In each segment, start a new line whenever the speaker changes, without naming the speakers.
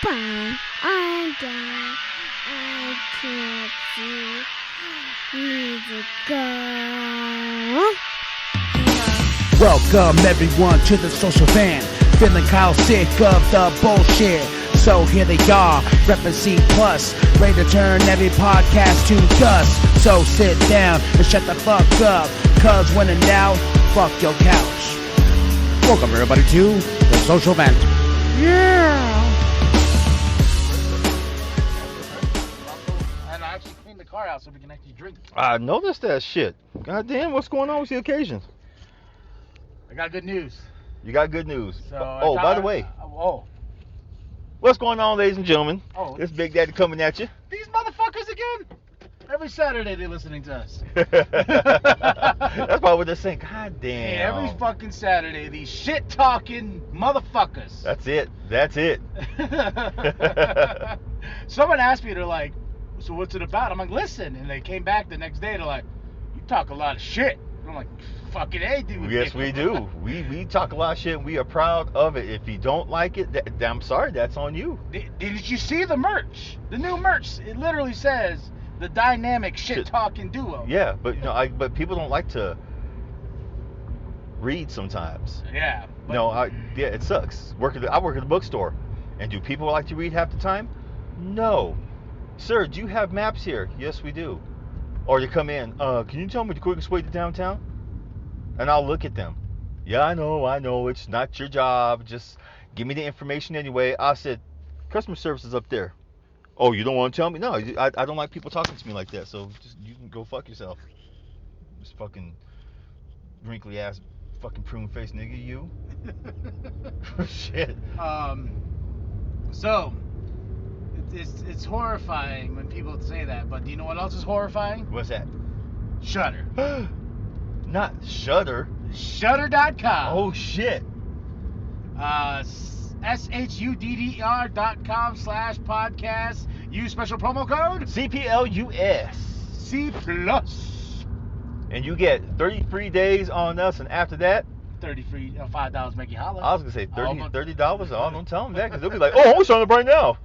Bye. I'm down. I can't see. Music go.
Welcome everyone to the social van. Feeling Kyle sick of the bullshit. So here they are, reppin' C+, ready to turn every podcast to dust. So sit down and shut the fuck up, cause when in doubt, fuck your couch. Welcome everybody to the social vent. Yeah!
And I actually cleaned the car out so we can actually drink.
I noticed that shit. God damn, what's going on with the occasion?
I got good news.
You got good news.
So
By the way, what's going on, ladies and gentlemen? It's Big Daddy coming at you.
These motherfuckers again. Every Saturday they're listening to us.
That's probably what they're saying. God damn.
Hey, every fucking Saturday, these shit talking motherfuckers.
That's it. That's it.
Someone asked me, they're like, so what's it about? I'm like, listen. And they came back the next day, they're like, you talk a lot of shit. And I'm like, fucking A, dude.
Yes, we do. We talk a lot of shit and we are proud of it. If you don't like it, I'm sorry, that's on you.
Did you see the merch? The new merch. It literally says the dynamic shit talking duo.
Yeah, but but people don't like to read sometimes.
Yeah.
Yeah, it sucks. I work at a bookstore, and do people like to read half the time? No. Sir, do you have maps here? Yes, we do. Or you come in, can you tell me the quickest way to downtown? And I'll look at them. Yeah, I know, it's not your job. Just give me the information anyway. I said, customer service is up there. Oh, you don't want to tell me? No, I don't like people talking to me like that, so just you can go fuck yourself. This fucking wrinkly ass fucking prune face nigga, you. Shit.
So it's horrifying when people say that, but do you know what else is horrifying?
What's that?
Shudder.
Not Shudder.
Shudder.com.
Oh shit.
SHUDDR.com/podcast. Use special promo code
CPLUS.
C+.
And you get 33 days on us, and after that,
$5 make you holler.
I was gonna say $30. Oh, don't tell them that, because they'll be like, oh, I'm signing up right now.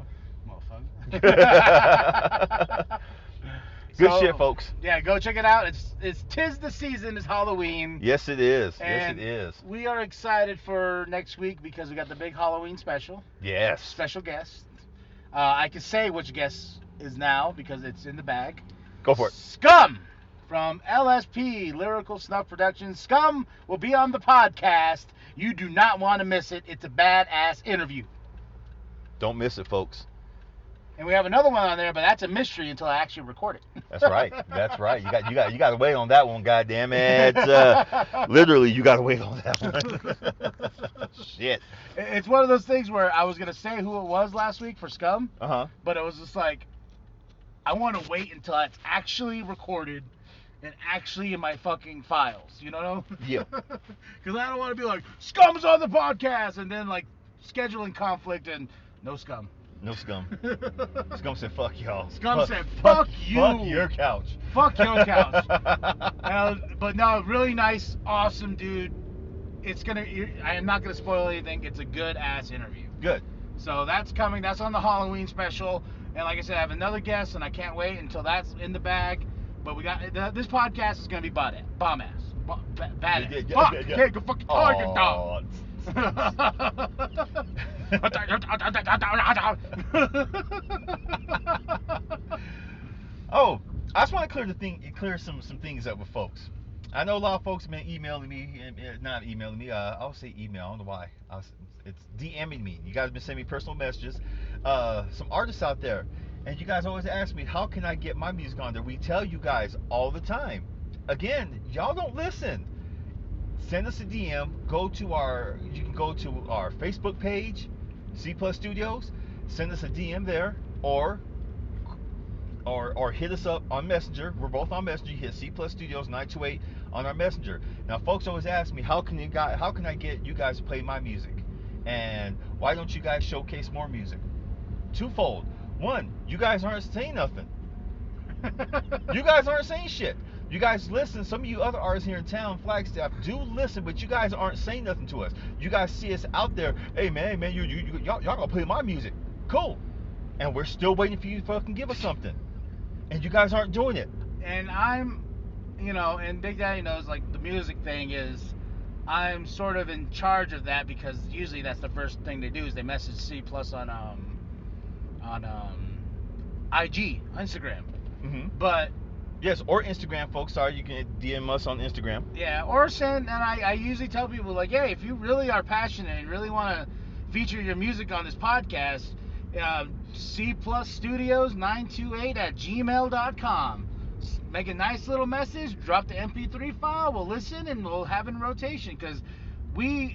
Motherfucker.
Good shit, folks.
Yeah, go check it out. It's 'tis the season. It's Halloween.
Yes, it is.
And
yes, it is.
We are excited for next week because we got the big Halloween special.
Yes.
Special guest. I can say which guest is now because it's in the bag.
Go for it.
Scum from LSP Lyrical Snuff Productions. Scum will be on the podcast. You do not want to miss it. It's a badass interview.
Don't miss it, folks.
And we have another one on there, but that's a mystery until I actually record it.
That's right. That's right. You got to wait on that one. Goddamn it! Literally, you got to wait on that one. Shit.
It's one of those things where I was gonna say who it was last week for Scum. But it was just like, I want to wait until it's actually recorded and actually in my fucking files. You know?
Yeah.
Because I don't want to be like, Scum's on the podcast, and then like scheduling conflict and no Scum.
No Scum. Scum said, fuck y'all.
Scum said, fuck you.
Fuck your couch.
Fuck your couch. But no, really nice, awesome dude. I am not going to spoil anything. It's a good ass interview.
Good.
So that's coming. That's on the Halloween special. And like I said, I have another guest, and I can't wait until that's in the bag. But we got this podcast is going to be bomb ass. Badass. Fuck.
Yeah.
Can't go fucking target dog.
Oh, I just want to clear some things up with folks. I know a lot of folks have been emailing me, not emailing me. I'll say email. I don't know why. It's DMing me. You guys have been sending me personal messages. Some artists out there, and you guys always ask me, how can I get my music on there? We tell you guys all the time. Again, y'all don't listen. Send us a DM. You can go to our Facebook page, C+ Studios. Send us a DM there, or hit us up on Messenger. We're both on Messenger. You hit C+ Studios 928 on our Messenger. Now, folks always ask me, how can I get you guys to play my music? And why don't you guys showcase more music? Twofold. One, you guys aren't saying nothing. You guys aren't saying shit. You guys listen. Some of you other artists here in town, Flagstaff, do listen, but you guys aren't saying nothing to us. You guys see us out there. Hey man, y'all gonna play my music. Cool. And we're still waiting for you to fucking give us something. And you guys aren't doing it.
And I'm, and Big Daddy knows, like, the music thing is, I'm sort of in charge of that because usually that's the first thing they do is they message C Plus on IG, Instagram.
Mm-hmm.
But
yes, or Instagram, folks. Sorry, you can DM us on Instagram.
Yeah, or send, and I usually tell people, like, hey, if you really are passionate and really want to feature your music on this podcast, C Plus Studios 928@gmail.com. Make a nice little message, drop the MP3 file, we'll listen, and we'll have it in rotation, because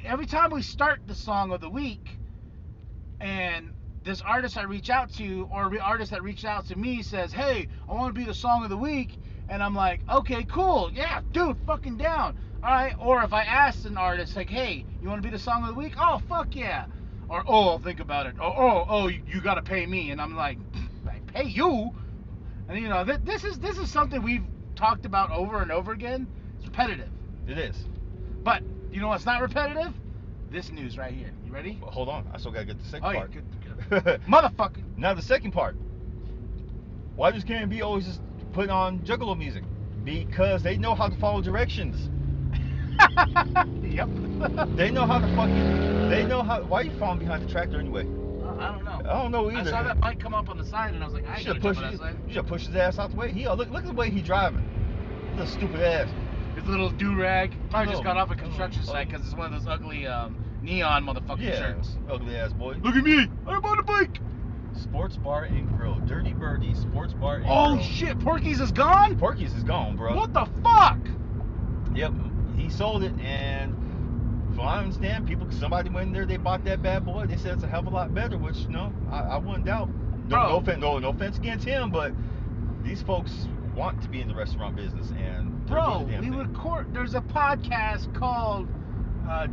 every time we start the song of the week, and this artist I reach out to, or artist that reached out to me says, hey, I want to be the song of the week, and I'm like, okay, cool, yeah, dude, fucking down, alright. Or if I ask an artist, like, hey, you want to be the song of the week? Oh, fuck yeah. Or, oh, I'll think about it. Oh, you gotta pay me. And I'm like, I pay you? And this is something we've talked about over and over again. It's repetitive.
It is.
But you know what's not repetitive? This news right here. You ready?
Well, hold on. I still gotta get the second part.
Yeah, good. Motherfucker.
Now the second part. Why does KMB always just put on Juggalo music? Because they know how to follow directions.
Yep.
They know how to why are you falling behind the tractor anyway?
I don't know.
I don't know either.
I saw that bike come up on the side and I was like, I ain't gonna jump on that side.
You should push his ass out the way. Look at the way he's driving. Little stupid ass.
His little do-rag. Probably just got off a construction site because it's one of those ugly neon motherfucking shirts.
Ugly ass boy.
Look at me. I'm on a bike.
Sports Bar and Grill. Dirty Birdie Sports Bar and Grill.
Oh shit, Porky's is gone?
Porky's is gone, bro.
What the fuck?
Yep. He sold it, and from what I understand, somebody went in there, they bought that bad boy. They said it's a hell of a lot better, which I wouldn't doubt. No offense against him, but these folks want to be in the restaurant business, and there's a podcast called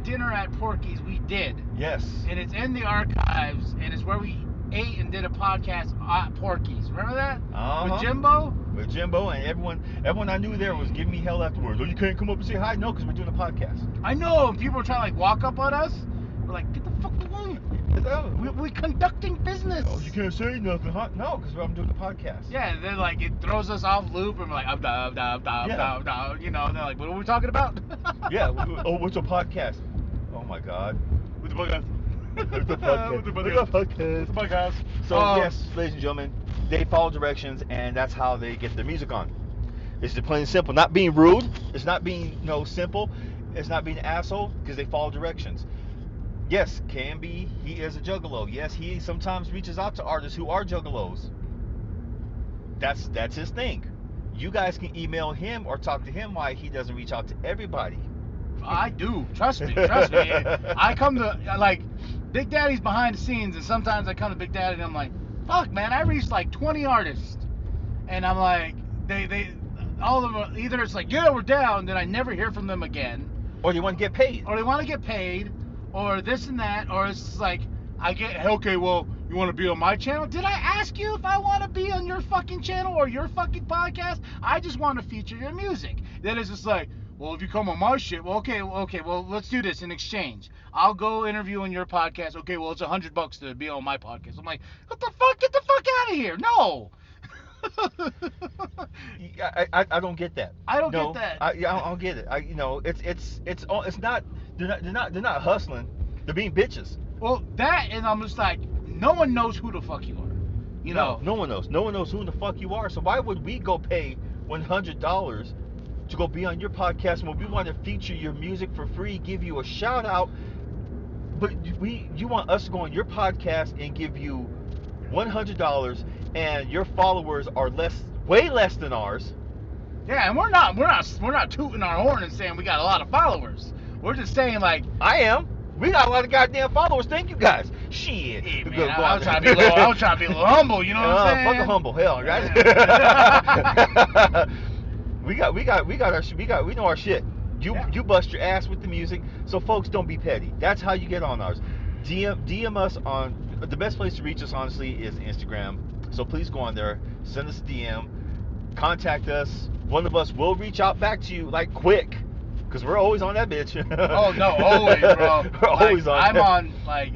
Dinner at Porky's. We did. Yes.
And it's in the archives, and it's where we ate and did a podcast at Porky's. Remember that? With Jimbo?
With Jimbo, and everyone I knew there was giving me hell afterwards. Oh, you can't come up and say hi? No, because we're doing a podcast.
I know, and people were trying to like walk up on us. We're like, get the fuck away. We're conducting business.
Oh, you can't say nothing, huh? No, because I'm doing a podcast.
Yeah, and then like it throws us off loop, and we're like, and they're like, what are we talking about?
Yeah, what's a podcast? Oh my God.
With the podcast.
With the podcast. So yes, ladies and gentlemen, they follow directions, and that's how they get their music on. It's just plain and simple. Not being rude. It's not being simple. It's not being an asshole, because they follow directions. Yes, KMB, he is a juggalo. Yes, he sometimes reaches out to artists who are juggalos. That's his thing. You guys can email him or talk to him why he doesn't reach out to everybody.
I do. Trust me. I come to, like, Big Daddy's behind the scenes, and sometimes I come to Big Daddy and I'm like, fuck, man, I reached like 20 artists. And I'm like, they all of them, either it's like, yeah, we're down, then I never hear from them again.
Or they want to get paid.
Or this and that, or it's like, okay, well, you want to be on my channel? Did I ask you if I want to be on your fucking channel or your fucking podcast? I just want to feature your music. Then it's just like, well, if you come on my shit, well, okay, well, let's do this in exchange. I'll go interview on your podcast. Okay, well, it's $100 to be on my podcast. I'm like, what the fuck? Get the fuck out of here. No.
I don't get that.
I don't get that.
I don't get it. It's not. They're not hustling. They're being bitches.
Well, that, and I'm just like, no one knows who the fuck you are.
No one knows. No one knows who the fuck you are. So why would we go pay $100 to go be on your podcast when we want to feature your music for free, give you a shout out, but you want us to go on your podcast and give you $100, and your followers are way less than ours.
Yeah, and we're not tooting our horn and saying we got a lot of followers. We're just saying, like,
I am. We got a lot of goddamn followers. Thank you guys. Shit.
Hey, man, I was trying to be a little humble. You know what I'm saying?
Fucking humble, hell, right? Yeah. we know our shit. You bust your ass with the music. So folks, don't be petty. That's how you get on ours. DM us on the best place to reach us, honestly, is Instagram. So please go on there, send us a DM, contact us. One of us will reach out back to you like quick. Because we're always on that bitch.
Oh, no, always, bro.
We're always on
I'm
that.
on, like,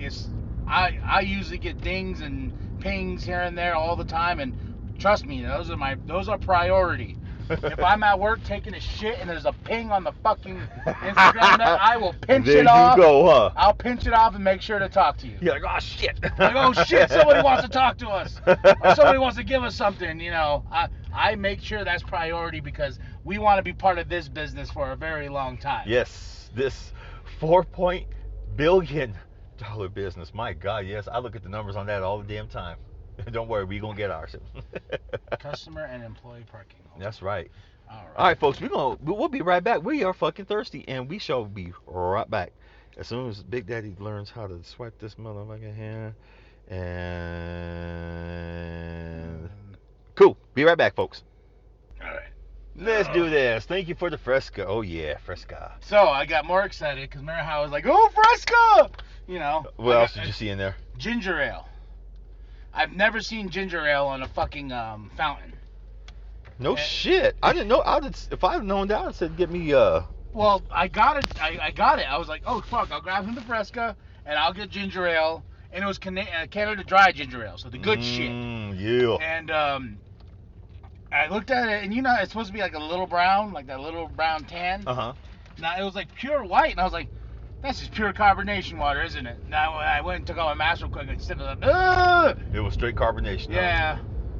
I usually get dings and pings here and there all the time, and trust me, those are priority. If I'm at work taking a shit and there's a ping on the fucking Instagram, I will pinch it off.
There you go, huh?
I'll pinch it off and make sure to talk to you.
You're like, oh shit.
Like, oh shit, somebody wants to talk to us. Or somebody wants to give us something, you know. I make sure that's priority because we want to be part of this business for a very long time.
Yes, this $4 billion business. My God, yes. I look at the numbers on that all the damn time. Don't worry, we gonna get ours.
Customer and employee parking.
That's right.
All
right, folks. We'll be right back. We are fucking thirsty, and we shall be right back as soon as Big Daddy learns how to swipe this motherfucker here. And cool. Be right back, folks.
All right.
Let's do this. Thank you for the fresco. Oh yeah, fresco.
So I got more excited because remember how I was like, oh, fresco! You know.
What else did you see in there?
Ginger ale. I've never seen ginger ale on a fucking fountain.
No shit. I didn't know. If I'd known that, I'd said get me
Well, I got it. I got it. I was like, oh fuck, I'll grab him the Fresca and I'll get ginger ale. And it was Canada Dry ginger ale, so the good shit.
Yeah.
And I looked at it, and you know, it's supposed to be like a little brown, like that little brown tan. Now it was like pure white, and I was like, that's just pure carbonation water, isn't it? Now I went and took out my mask real quick instead of like,
it was straight carbonation.
Yeah,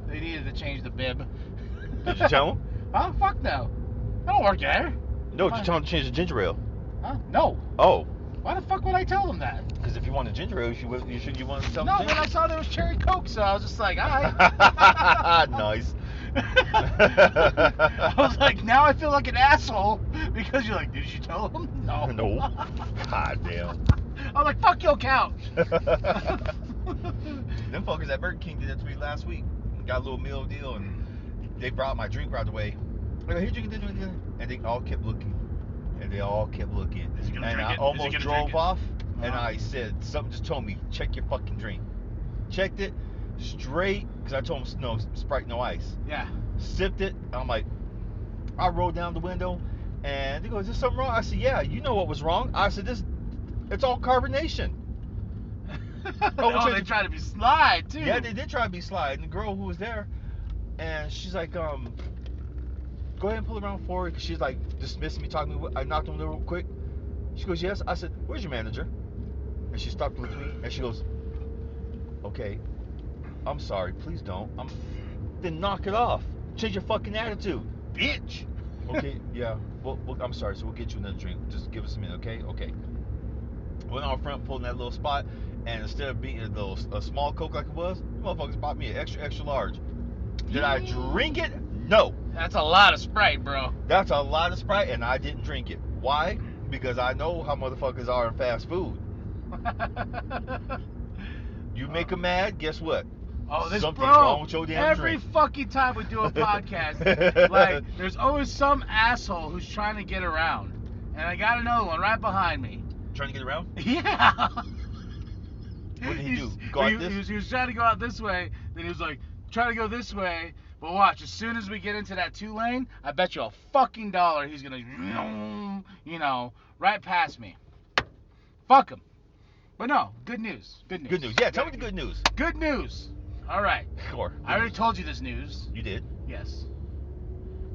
they needed to change the bib.
Did you tell them?
Huh? Fuck no. I don't work there.
No, did you tell them to change the ginger ale?
Huh? No.
Oh.
Why the fuck would I tell them that?
Because if you wanted ginger ale, you wanted to tell them.
No, but I saw there was cherry coke, so I was just like, all right.
Nice.
I was like, now I feel like an asshole because you're like, did you tell them? No.
No. God damn.
I was like, fuck your couch.
Them fuckers at Burger King did that to me last week. Got a little meal deal, and they brought my drink right away. Like, here, drink it, and they all kept looking. And I almost drove off, and I said, something just told me, check your fucking drink. Checked it, straight, because I told them, no, Sprite, no ice.
Yeah.
Sipped it, I'm like, I rolled down the window, and they go, is there something wrong? I said, yeah, you know what was wrong. I said, it's all carbonation.
They tried to be sly, too.
Yeah, they did try to be sly, and the girl who was there, and she's like, go ahead and pull around forward, because she's like dismissing me, talking to me. I knocked on the door real quick. She goes, yes. I said, where's your manager? And she stopped looking at me, and she goes, okay, I'm sorry, please don't. Then knock it off. Change your fucking attitude, bitch. Okay, yeah, well, I'm sorry, so we'll get you another drink. Just give us a minute, okay? Okay. Went out front, pulled in that little spot, and instead of being a small Coke like it was, the motherfuckers bought me an extra large. Did I drink it? No.
That's a lot of Sprite, bro.
That's a lot of Sprite, and I didn't drink it. Why? Because I know how motherfuckers are in fast food. You make them mad, guess what?
Oh, this
something's
bro,
wrong with your damn
every
drink.
fucking time we do a podcast, like, there's always some asshole who's trying to get around. And I got another one right behind me.
Trying to get around?
Yeah.
What did he do? Go out this?
He was trying to go out this way, then he was like, trying to go this way, but watch, as soon as we get into that 2-lane, I bet you $1 he's gonna, you know, right past me. Fuck him. But no, good news. Good news.
Good news. Yeah, tell me the good news.
Good news. All right.
Sure.
I already told you this news.
You did?
Yes.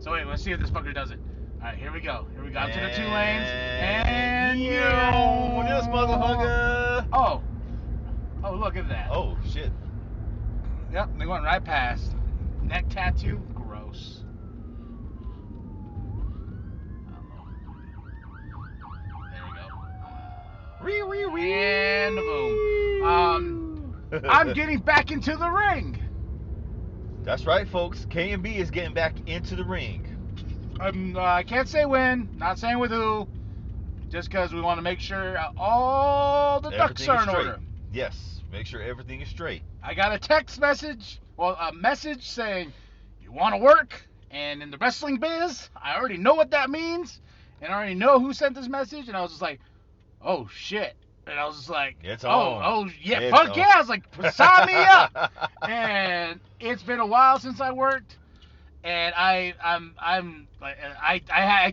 So wait, let's see if this fucker does it. All right, here we go. Here we go to the 2 lanes. And
yo, this motherfucker.
Oh, look at that.
Oh, shit.
Yep, they went right past. Neck tattoo, gross. There we go. And boom. I'm getting back into the ring.
That's right, folks. K&B is getting back into the ring.
I can't say when. Not saying with who. Just because we want to make sure all the ducks are in order.
Yes, make sure everything is straight.
I got a text message, a message saying, you want to work? And in the wrestling biz, I already know what that means, and I already know who sent this message, and I was just like, oh, shit. And I was just like,
it's on.
Oh, yeah, fuck yeah. I was like, sign me up. And it's been a while since I worked, and I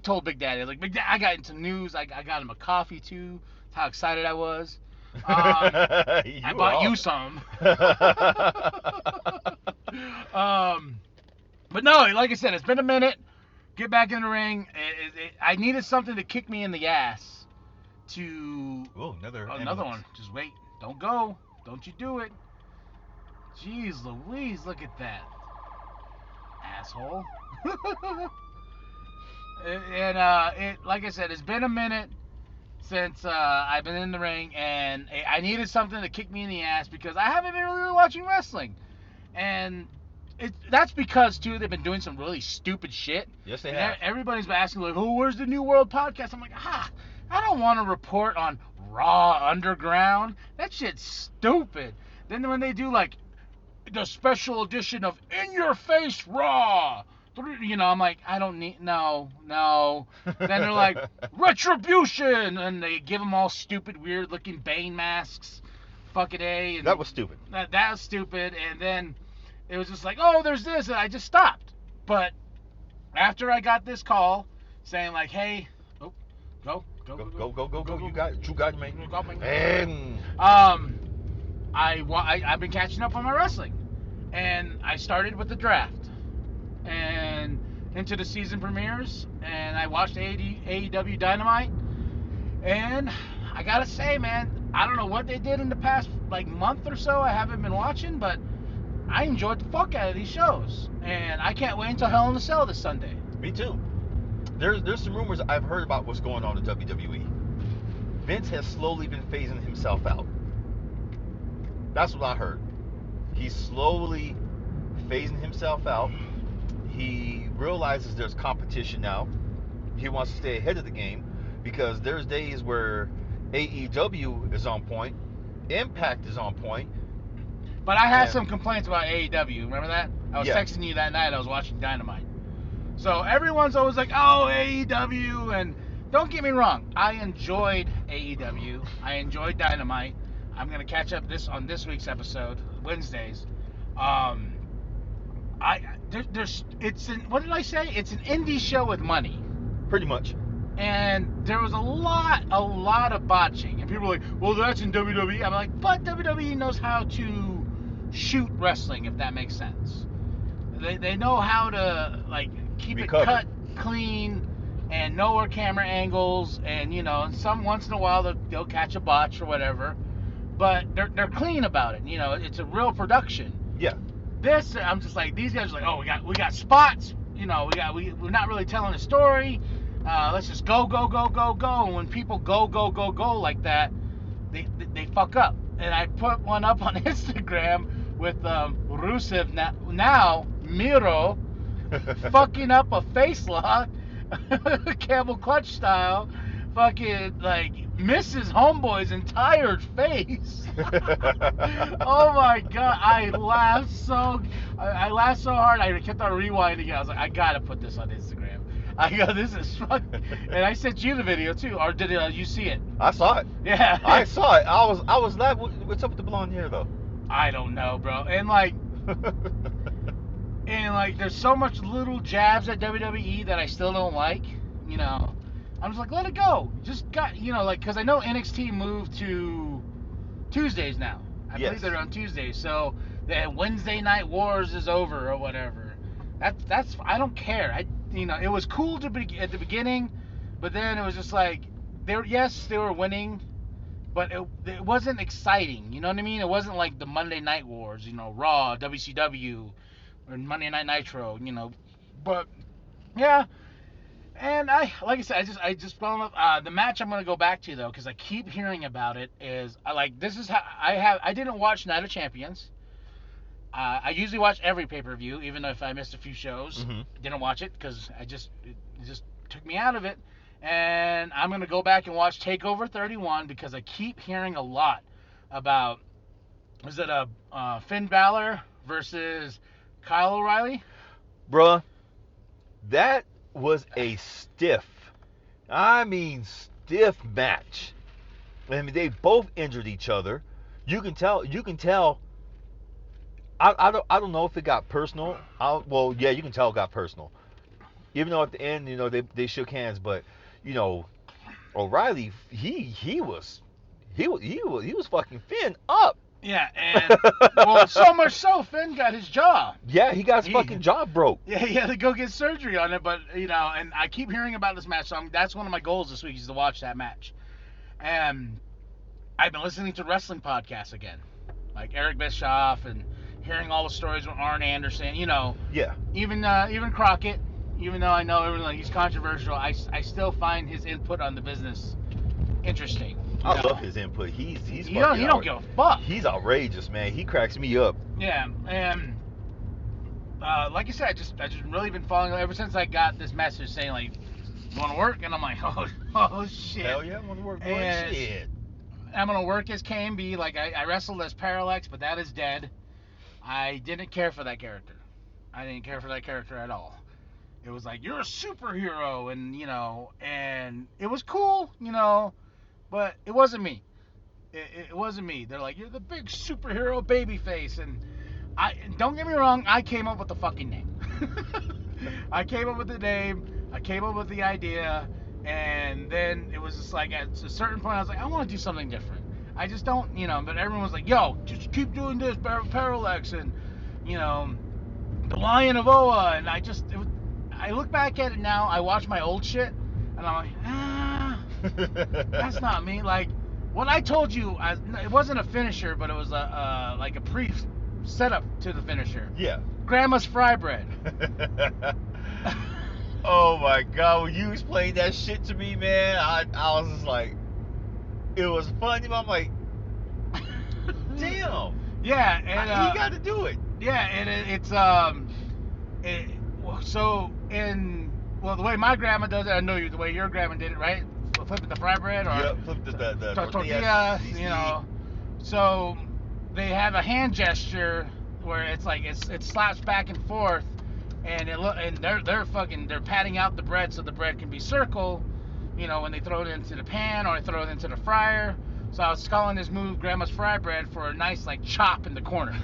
told Big Daddy, I was like, Big Daddy, I got into news. I got him a coffee, too. That's how excited I was. I bought you some. But no, like I said, it's been a minute. Get back in the ring. I needed something to kick me in the ass. Another one. Just wait. Don't go. Don't you do it. Jeez Louise, look at that. Asshole. and like I said, it's been a minute since I've been in the ring, and I needed something to kick me in the ass because I haven't been really watching wrestling. And that's because, too, they've been doing some really stupid shit.
Yes, they have.
Everybody's been asking, like, oh, where's the New World podcast? I'm like, I don't want to report on Raw Underground. That shit's stupid. Then when they do, like, the special edition of In Your Face Raw, I'm like, I don't need, no. Then they're like, Retribution, and they give them all stupid, weird-looking Bane masks. Fucking A. And
that was stupid.
That was stupid, and then it was just like, oh, there's this, and I just stopped. But after I got this call saying, like, hey, go.
You got it, man. And
I've been catching up on my wrestling, and I started with the draft and into the season premieres, and I watched AEW Dynamite, and I gotta say, man, I don't know what they did in the past like month or so. I haven't been watching, but I enjoyed the fuck out of these shows, and I can't wait until Hell in a Cell this Sunday.
Me too. There's some rumors I've heard about what's going on in WWE. Vince has slowly been phasing himself out. That's what I heard. He's slowly phasing himself out. He realizes there's competition now. He wants to stay ahead of the game because there's days where AEW is on point, Impact is on point.
But I had some complaints about AEW. Remember that? I was texting you that night. I was watching Dynamite. So everyone's always like, oh, AEW. And don't get me wrong. I enjoyed AEW. I enjoyed Dynamite. I'm going to catch up on this week's episode, Wednesdays. What did I say? It's an indie show with money.
Pretty much.
And there was a lot of botching. And people were like, well, that's in WWE. I'm like, but WWE knows how to shoot wrestling, if that makes sense. They know how to, like, keep it cut clean and know where camera angles, and, some once in a while they'll catch a botch or whatever. But they're clean about it. It's a real production.
Yeah.
This, I'm just like, these guys are like, oh, we got spots. We're not really telling a story. Let's just go. And when people go like that, they fuck up. And I put one up on Instagram with Rusev now Miro fucking up a face lock, camel clutch style, fucking like misses Homeboy's entire face. Oh my god, I laughed so hard. I kept on rewinding it. I was like, I gotta put this on Instagram. I go, this is fun. And I sent you the video too, or did you see it?
I saw it.
Yeah.
I saw it. I was laughing. What's up with the blonde hair though?
I don't know, bro. And like, there's so much little jabs at WWE that I still don't like. I'm just like, let it go. Just because I know NXT moved to Tuesdays now. I believe they're on Tuesdays. So the Wednesday Night Wars is over or whatever. That's I don't care. It was cool at the beginning, but then it was just like they were winning, but it wasn't exciting. You know what I mean? It wasn't like the Monday Night Wars, Raw, WCW, or Monday Night Nitro, But yeah, and like I said, I just fell in love. The match I'm gonna go back to though, because I keep hearing about it. This is how I didn't watch Night of Champions. I usually watch every pay-per-view, even if I missed a few shows.
Mm-hmm.
Didn't watch it because it just took me out of it. And I'm going to go back and watch TakeOver 31 because I keep hearing a lot about, was it Finn Balor versus Kyle O'Reilly?
Bruh, that was a stiff match. I mean, they both injured each other. You can tell. I don't know if it got personal. You can tell it got personal. Even though at the end, they shook hands, but O'Reilly, he was He was fucking Finn up.
Yeah, and well, so much so Finn got his jaw.
Yeah, he got his fucking jaw broke.
Yeah, he had to go get surgery on it, but and I keep hearing about this match, so that's one of my goals this week is to watch that match. And I've been listening to wrestling podcasts again, like Eric Bischoff, and hearing all the stories with Arn Anderson.
Yeah.
Even Crockett, even though I know everyone he's controversial, I still find his input on the business interesting.
I love his input. He's
he don't give a fuck.
He's outrageous, man. He cracks me up.
Yeah, and like I said, I just really been following ever since I got this message saying like, "You want to work?" And I'm like, oh shit.
Hell yeah, I want to work. Boy,
and
shit.
I'm gonna work as K&B. Like I wrestled as Parallax, but that is dead. I didn't care for that character. I didn't care for that character at all. It was like, you're a superhero, and it was cool, but it wasn't me. It wasn't me. They're like, you're the big superhero babyface, and don't get me wrong, I came up with the fucking name. I came up with the name. I came up with the idea, and then it was just like at a certain point, I was like, I want to do something different. I just don't, but everyone was like, yo, just keep doing this, Parallax, and, the Lion of Oa, and I look back at it now, I watch my old shit, and I'm like, that's not me. Like, what I told you, it wasn't a finisher, but it was like a pre-setup to the finisher.
Yeah.
Grandma's fry bread.
Oh my God, when you explained that shit to me, man, I was just like, it was funny, but I'm like, damn.
Yeah, and
he got to do it.
Yeah, and the way my grandma does it, I know the way your grandma did it, right? Flipping the fry bread, or
flip the
tortilla, So they have a hand gesture where it's like it slaps back and forth, and they're patting out the bread so the bread can be circle, when they throw it into the pan or throw it into the fryer. So I was calling this move Grandma's fry bread for a nice like chop in the corner,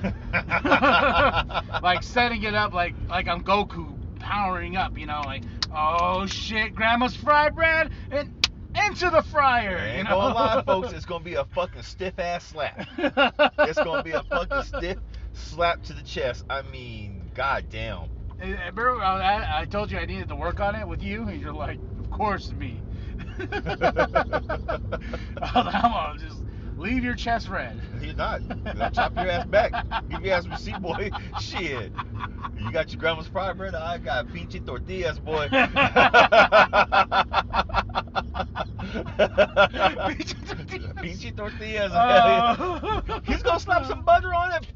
like setting it up like I'm Goku powering up, like, oh shit, Grandma's fry bread and into the fryer.
Ain't gonna lie, folks, it's gonna be a fucking stiff ass slap. It's gonna be a fucking stiff slap to the chest. I mean, goddamn.
Remember, I told you I needed to work on it with you, and you're like, of course, me. I was like, I'm gonna just leave your chest red.
You're not. I'll chop your ass back. Give your ass a receipt, boy. Shit. You got your grandma's fry bread? I got pinche tortillas, boy. Pinche tortillas. He's gonna slap some butter on it.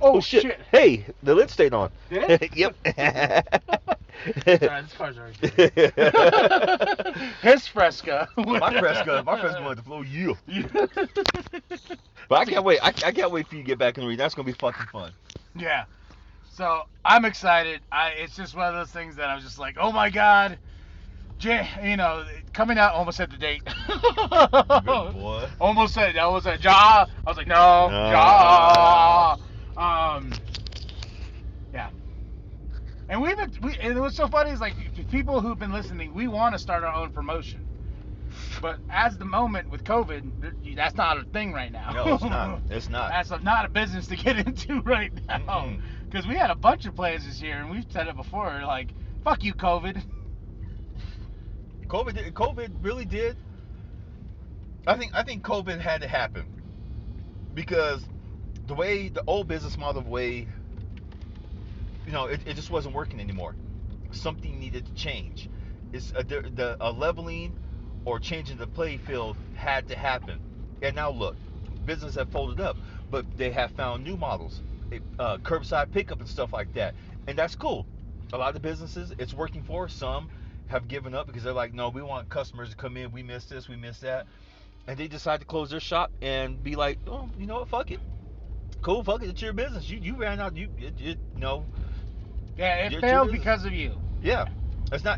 Oh shit. Hey, the lid stayed on.
Did it?
Yep.
Sorry, this car's already his fresco.
My fresco wanted to flow you. But I can't wait. I can't wait for you to get back in the ring. That's gonna be fucking fun.
Yeah. So I'm excited. It's just one of those things that I was just like, oh my god, coming out almost at the date.
Good boy.
Almost said jaw. I was like, no, jaw. Yeah. And and what's so funny is like people who've been listening, we want to start our own promotion. But as the moment with COVID, that's not a thing right now.
No, it's not. It's not.
That's not a business to get into right now. Because we had a bunch of plans this year, and we've said it before, like, fuck you, COVID.
COVID really did. I think COVID had to happen because the old business model way, it just wasn't working anymore. Something needed to change. It's a leveling or changing the play field had to happen. And now look, business have folded up, but they have found new models, curbside pickup and stuff like that, and that's cool. A lot of businesses it's working for. Some have given up because they're like, no, we want customers to come in. We miss this, we miss that, and they decide to close their shop and be like, oh, you know what, fuck it, cool, fuck it, it's your business. You ran out.
Yeah, it failed because of you.
Yeah. It's not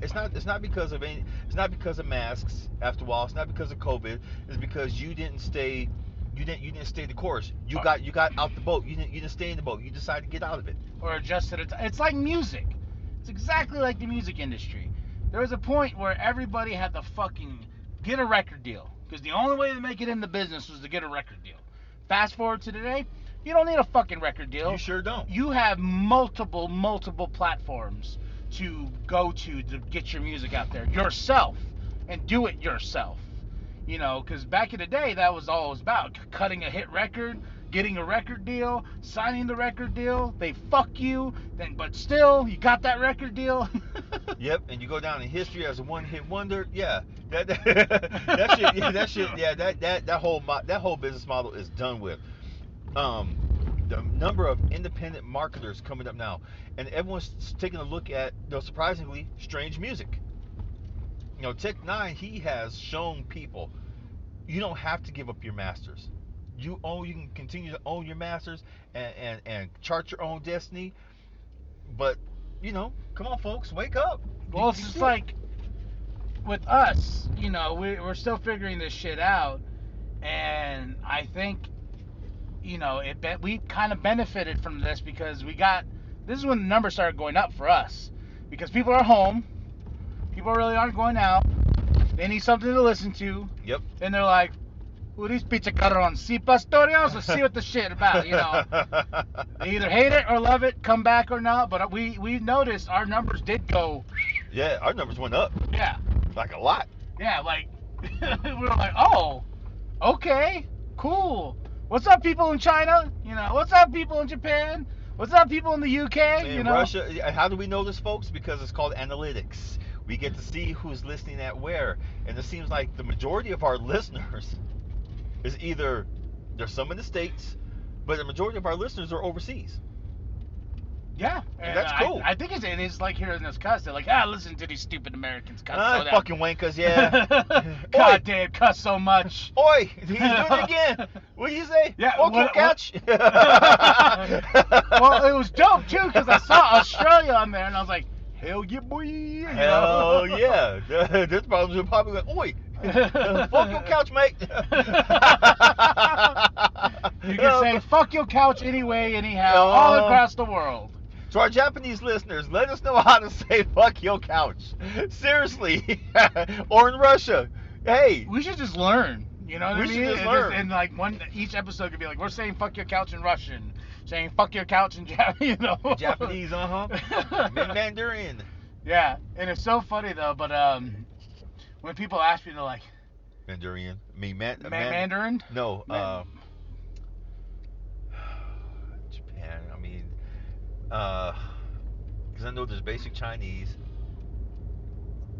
because of any. It's not because of masks. After all, it's not because of COVID. It's because you didn't stay. You didn't stay the course. You got out the boat. You didn't stay in the boat. You decided to get out of it.
Or adjust to it. It's like music. It's exactly like the music industry. There was a point where everybody had to fucking get a record deal. Because the only way to make it in the business was to get a record deal. Fast forward to today, you don't need a fucking record deal.
You sure don't.
You have multiple platforms to go to get your music out there yourself and do it yourself. You know, because back in the day, that was all it was about. Cutting a hit record, getting a record deal, signing the record deal. They fuck you, but still, you got that record deal.
Yep, and you go down in history as a one-hit wonder. Yeah, that whole business model is done with. The number of independent marketers coming up now, and everyone's taking a look at, surprisingly, strange music. Tech 9, he has shown people you don't have to give up your masters. You can continue to own your masters and chart your own destiny. But come on, folks, wake up.
Well, it's just like with us, we're still figuring this shit out, and I think we kind of benefited from this because this is when the numbers started going up for us, because people are home. People really aren't going out. They need something to listen to.
Yep. And
they're like, "Who these pizza carrones? Si pastorios?" Let's see what the shit about. They either hate it or love it, come back or not. But we noticed our numbers did go.
Yeah, our numbers went up.
Yeah.
Like a lot.
Yeah, like we were like, oh, okay, cool. What's up, people in China? What's up, people in Japan? What's up, people in the UK?
In Russia. How do we know this, folks? Because it's called analytics. We get to see who's listening at where, and it seems like the majority of our listeners is either there's some in the States, but the majority of our listeners are overseas.
Yeah,
and that's cool.
I think it is like hearing us cuss. They're like, listen to these stupid Americans cuss.
Fucking wankers, yeah.
Goddamn, cuss so much.
Oi, he's doing it again. What do you say?
Yeah,
couch.
Well, it was dope too because I saw Australia on there, and I was like, hell yeah, boy.
Hell yeah. This problems with probably like, oi. Fuck your couch, mate.
You can say fuck your couch anyway, anyhow, all across the world.
To our Japanese listeners, let us know how to say fuck your couch. Seriously. Or in Russia. Hey.
We should just learn. You know what I mean?
We should just learn.
And like each episode could be like, we're saying fuck your couch in Russian, saying fuck your couch in Japanese,
Japanese, Mandarin.
Yeah, and it's so funny though, but when people ask me, they're like,
Mandarin?
Mandarin?
No, Japan. I mean, because I know there's basic Chinese.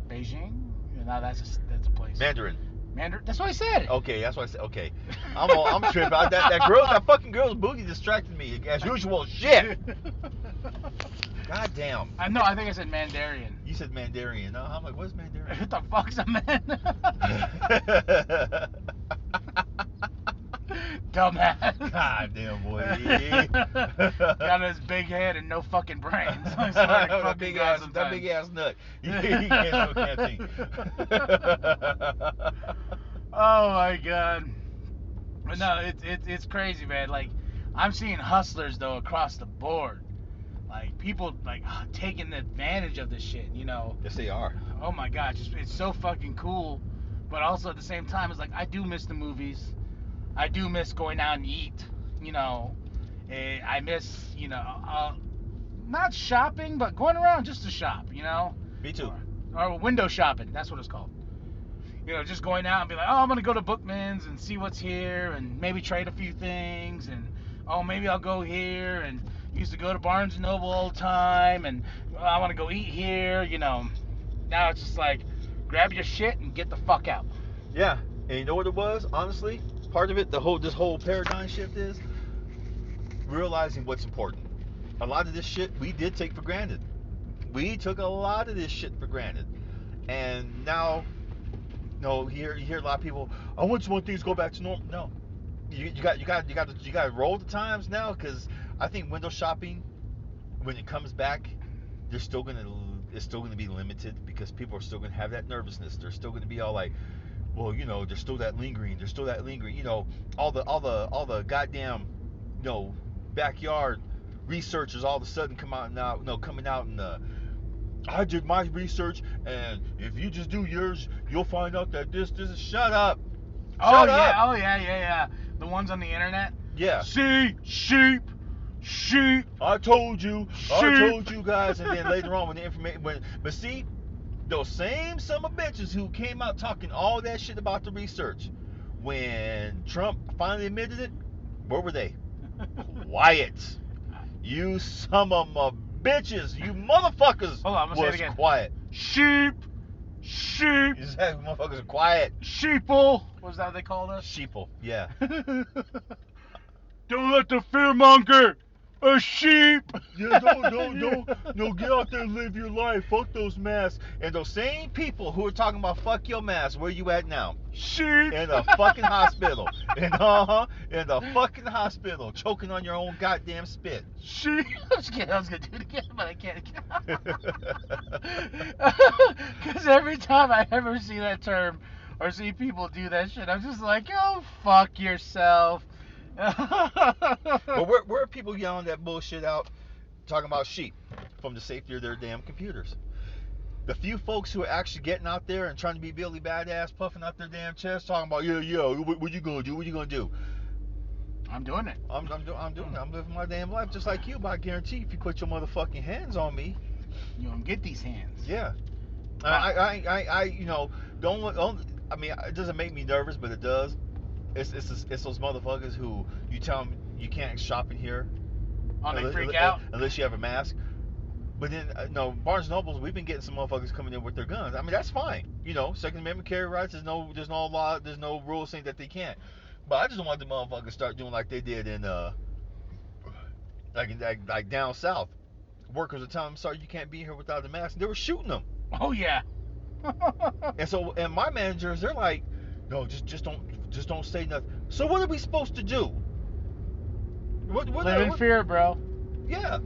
Beijing? No, that's a place.
Mandarin.
That's what I said.
Okay, that's what I said. Okay, I'm tripping. That fucking girl's booty distracted me as usual. Shit. God damn.
I think I said Mandarin.
You said Mandarin. No, I'm like, what's Mandarin?
What the fuck's a man? Dumbass.
God damn, boy.
Got his big head and no fucking brains.
That big ass nut. He can't think.
Oh my god. But no, it's crazy, man. Like, I'm seeing hustlers though across the board. Like, people like taking advantage of this shit,
Yes, they are.
Oh my gosh, it's so fucking cool. But also at the same time, it's like, I do miss the movies. I do miss going out and eat. I miss, not shopping, but going around just to shop,
Me too.
Or window shopping, that's what it's called. Just going out and be like, oh, I'm going to go to Bookman's and see what's here and maybe trade a few things, and maybe I'll go here, and used to go to Barnes & Noble all the time, and I want to go eat here, Now it's just like, grab your shit and get the fuck out.
Yeah, and you know what it was, honestly? Part of it, this whole paradigm shift is realizing what's important. A lot of this shit we did take for granted. We took a lot of this shit for granted, and now, you hear a lot of people. I just want things to go back to normal. No, you got to roll the times now, because I think window shopping, when it comes back, it's still gonna be limited, because people are still gonna have that nervousness. They're still gonna be all like, well, there's still that lingering. All the goddamn, backyard researchers all of a sudden coming out and I did my research, and if you just do yours, you'll find out that this is, shut up. Shut
yeah,
up.
oh yeah. The ones on the internet.
Yeah.
See, sheep.
I told you guys, and then later on when the information, but see, those same son of bitches who came out talking all that shit about the research, when Trump finally admitted it, where were they? Quiet. You some of my bitches, you motherfuckers.
Hold on, I'm gonna say it again.
Quiet.
Sheep.
You said motherfuckers are quiet.
Sheeple. What's that what they called us?
Sheeple, yeah.
Don't let the fearmonger. A sheep.
Yeah, no, get out there and live your life. Fuck those masks. And those same people who are talking about fuck your mask, where you at now?
Sheep.
In a fucking hospital. In the fucking hospital, choking on your own goddamn spit.
Sheep. I was gonna do it again, but I can't. Because every time I ever see that term or see people do that shit, I'm just like, oh, fuck yourself.
But where are people yelling that bullshit out, talking about sheep from the safety of their damn computers? The few folks who are actually getting out there and trying to be Billy Badass, puffing out their damn chest, talking about what you gonna do? What you gonna do?
I'm doing it.
I'm doing it. I'm living my damn life just like you. But I guarantee, if you put your motherfucking hands on me,
you gonna get these hands.
Yeah. I don't. I mean, it doesn't make me nervous, but it does. It's those motherfuckers who you tell them you can't shop in here.
They freak out?
Unless you have a mask. But then, no, Barnes & Nobles, we've been getting some motherfuckers coming in with their guns. I mean, that's fine. Second Amendment carry rights, there's no law, there's no rule saying that they can't. But I just don't want the motherfuckers start doing like they did in, like down south. Workers are telling them, sorry, you can't be here without a mask. And they were shooting them.
Oh, yeah.
And my managers, they're like, no, just don't say nothing. So what are we supposed to do?
Live in fear, bro.
Yeah,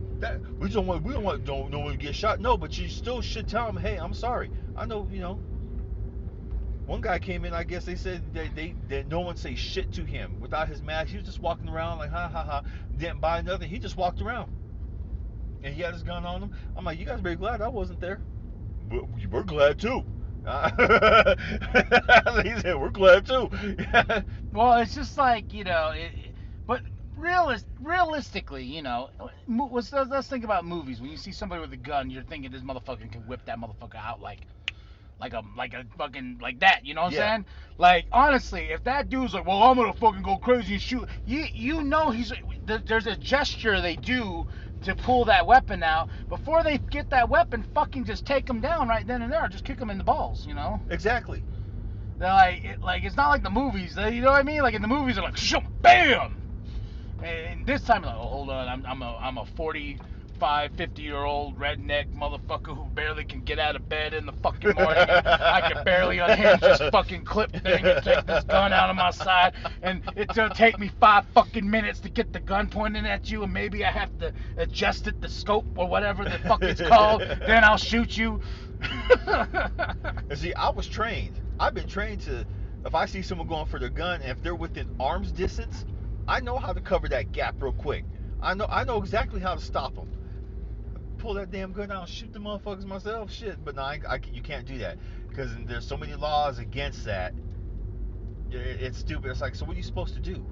we don't want no one to get shot. No, but you still should tell them, hey, I'm sorry. I know, One guy came in, I guess they said that no one say shit to him without his mask. He was just walking around like ha ha ha, didn't buy nothing. He just walked around, and he had his gun on him. I'm like, you guys better be glad I wasn't there. But we're glad too. He said, we're glad too.
Well, it's just like, but realistically, let's think about movies. When you see somebody with a gun, you're thinking this motherfucker can whip that motherfucker out like a fucking like that. You know what I'm saying? Like, honestly, if that dude's like, well, I'm gonna fucking go crazy and shoot, there's a gesture they do to pull that weapon out. Before they get that weapon, fucking just take them down right then and there. Just kick them in the balls,
Exactly.
They're like it's not like the movies. You know what I mean? Like in the movies, they're like, shoom, bam. And this time, like, oh, hold on, I'm a 45, 50-year-old redneck motherfucker who barely can get out of bed in the fucking morning. I can barely unhinge this fucking clip thing and take this gun out of my side, and it's gonna take me 5 fucking minutes to get the gun pointing at you, and maybe I have to adjust it, the scope or whatever the fuck it's called. Then I'll shoot you.
And see, I was trained. I've been trained to, if I see someone going for their gun, and if they're within arm's distance, I know how to cover that gap real quick. I know exactly how to stop them. Pull that damn gun out and shoot the motherfuckers myself. Shit, but no, you can't do that because there's so many laws against that. It's stupid. It's like, so what are you supposed to do?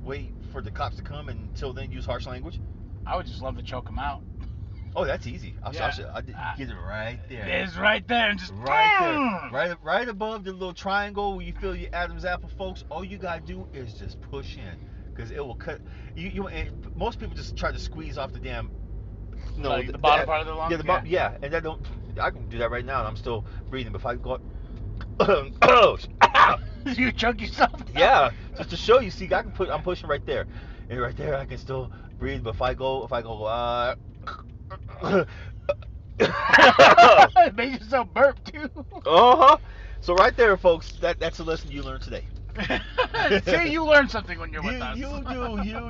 Wait for the cops to come and until then use harsh language?
I would just love to choke them out.
Oh, that's easy. I get it right there.
It's right there and just
right there, right above the little triangle where you feel your Adam's apple, folks. All you gotta do is just push in. Because it will cut. And most people just try to squeeze off the damn.
The bottom part of the lung.
Yeah, and that don't. I can do that right now, and I'm still breathing. But if I go,
you choke yourself down?
Yeah, just to show you. See, I'm pushing right there, and right there I can still breathe. But if I go,
it made yourself burp too.
So right there, folks, that's a lesson you learned today.
See, you learn something when you're with us.
You